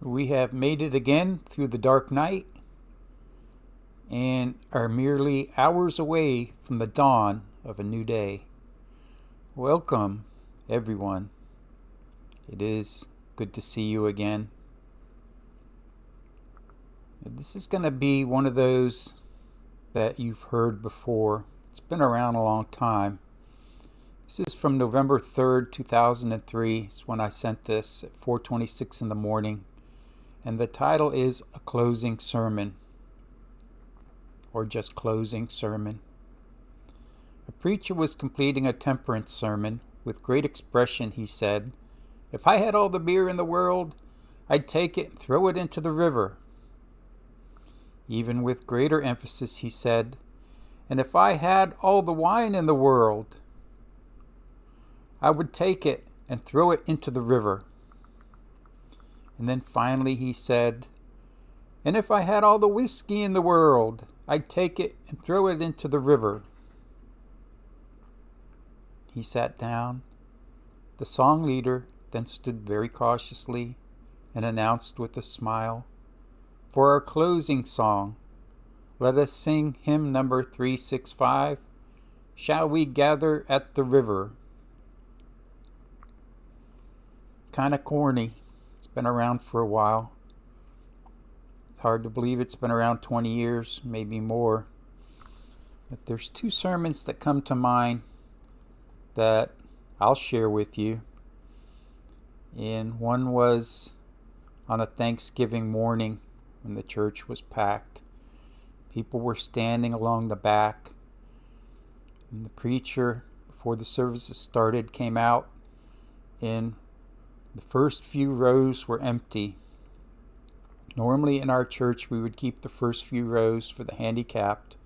We have made it again through the dark night and are merely hours away from the dawn of a new day. Welcome, everyone. It is good to see you again. This is going to be one of those that you've heard before. It's been around a long time. This is from November 3rd, 2003. It's when I sent this at 4:26 in the morning. And the title is A Closing Sermon, or just Closing Sermon. A preacher was completing a temperance sermon. With great expression he said, "If I had all the beer in the world, I'd take it and throw it into the river." Even with greater emphasis he said, "And if I had all the wine in the world, I would take it and throw it into the river." And then finally he said, "And if I had all the whiskey in the world, I'd take it and throw it into the river." He sat down. The song leader then stood very cautiously and announced with a smile, "For our closing song, let us sing hymn number 365, Shall We Gather at the River." Kind of corny. It's been around for a while. It's hard to believe it's been around 20 years, maybe more. But there's two sermons that come to mind that I'll share with you. And one was on a Thanksgiving morning when the church was packed. People were standing along the back. And the preacher, before the services started, came out, and the first few rows were empty. Normally in our church we would keep the first few rows for the handicapped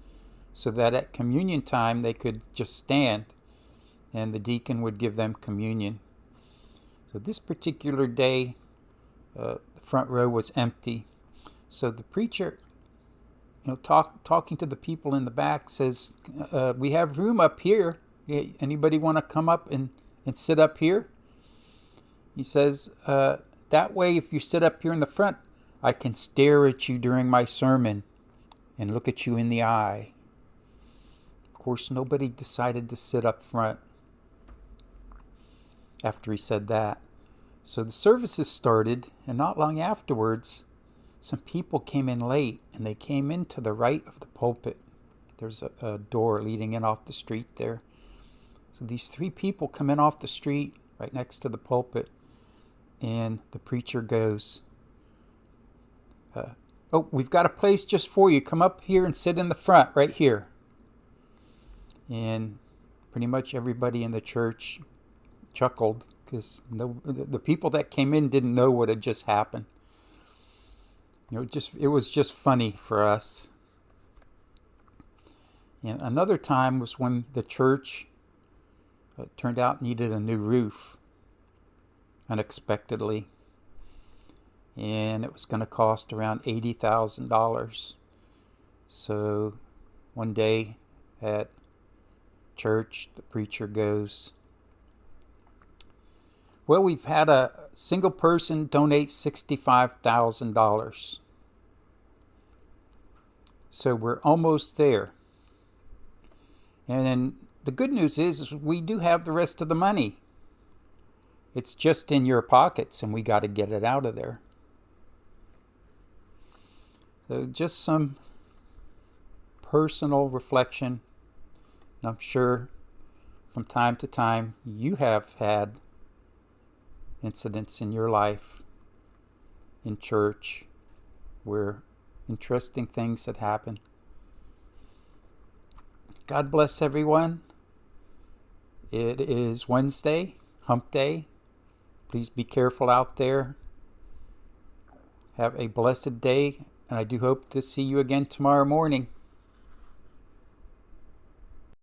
so that at communion time they could just stand and the deacon would give them communion. So this particular day, the front row was empty. So the preacher, talking to the people in the back, says, "We have room up here. Anybody want to come up and sit up here?" He says, "That way, if you sit up here in the front, I can stare at you during my sermon and look at you in the eye." Of course, nobody decided to sit up front after he said that. So the services started, and not long afterwards, some people came in late, and they came in to the right of the pulpit. There's a door leading in off the street there. So these three people come in off the street right next to the pulpit. And the preacher goes, "Oh, we've got a place just for you. Come up here and sit in the front right here." And pretty much everybody in the church chuckled because the people that came in didn't know what had just happened. It was just funny for us. And another time was when the church turned out needed a new roof. Unexpectedly, and it was going to cost around $80,000. So one day at church, the preacher goes, "Well, we've had a single person donate $65,000. So we're almost there. And then the good news is we do have the rest of the money. It's just in your pockets, and we got to get it out of there." So just some personal reflection. And I'm sure from time to time you have had incidents in your life, in church, where interesting things had happened. God bless everyone. It is Wednesday, hump day. Please be careful out there. Have a blessed day, and I do hope to see you again tomorrow morning.